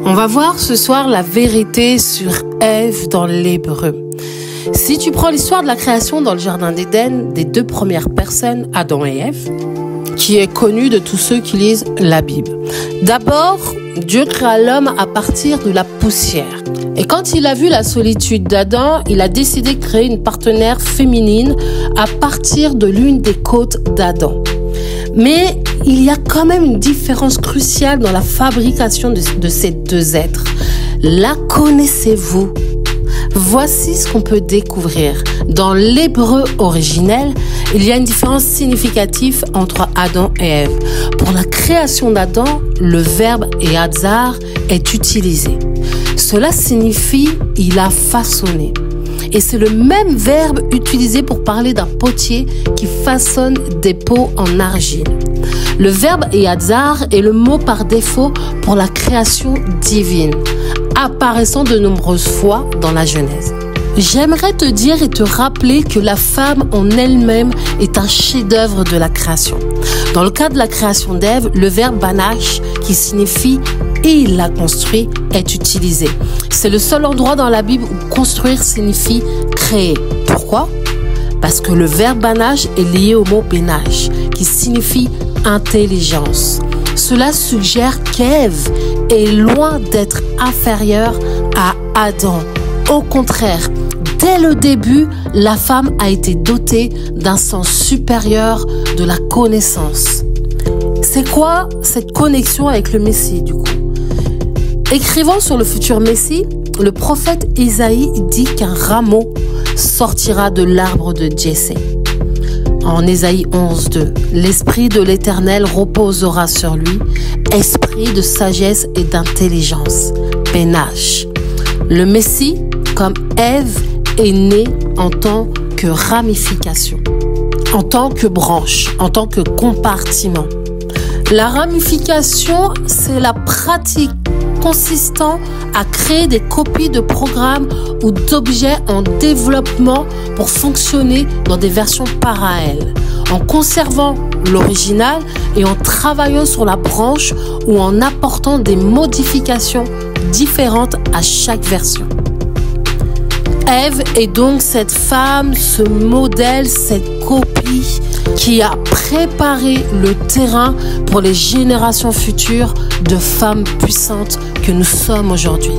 On va voir ce soir la vérité sur Ève dans l'hébreu. Si tu prends l'histoire de la création dans le jardin d'Éden des deux premières personnes, Adam et Ève, qui est connue de tous ceux qui lisent la Bible. D'abord, Dieu créa l'homme à partir de la poussière. Et quand il a vu la solitude d'Adam, il a décidé de créer une partenaire féminine à partir de l'une des côtes d'Adam. Mais il y a quand même une différence cruciale dans la fabrication de ces deux êtres. La connaissez-vous ? Voici ce qu'on peut découvrir. Dans l'hébreu originel, il y a une différence significative entre Adam et Ève. Pour la création d'Adam, le verbe Yetzar est utilisé. Cela signifie « il a façonné ». Et c'est le même verbe utilisé pour parler d'un potier qui façonne des pots en argile. Le verbe Yetzar est le mot par défaut pour la création divine, apparaissant de nombreuses fois dans la Genèse. J'aimerais te dire et te rappeler que la femme en elle-même est un chef-d'œuvre de la création. Dans le cas de la création d'Ève, le verbe banash, qui signifie « il l'a construit », est utilisé. C'est le seul endroit dans la Bible où construire signifie créer. Pourquoi ? Parce que le verbe banash est lié au mot benach, qui signifie intelligence. Cela suggère qu'Ève est loin d'être inférieure à Adam. Au contraire, dès le début, la femme a été dotée d'un sens supérieur de la connaissance. C'est quoi cette connexion avec le Messie du coup ? Écrivant sur le futur Messie, le prophète Isaïe dit qu'un rameau sortira de l'arbre de Jessé. En Ésaïe 11:2, l'esprit de l'Éternel reposera sur lui, esprit de sagesse et d'intelligence, Benach. Le Messie, comme Ève, est né en tant que ramification, en tant que branche, en tant que compartiment. La ramification, c'est la pratique consistant à créer des copies de programmes ou d'objets en développement pour fonctionner dans des versions parallèles, en conservant l'original et en travaillant sur la branche ou en apportant des modifications différentes à chaque version. Ève est donc cette femme, ce modèle, cette copie qui a préparé le terrain pour les générations futures de femmes puissantes que nous sommes aujourd'hui.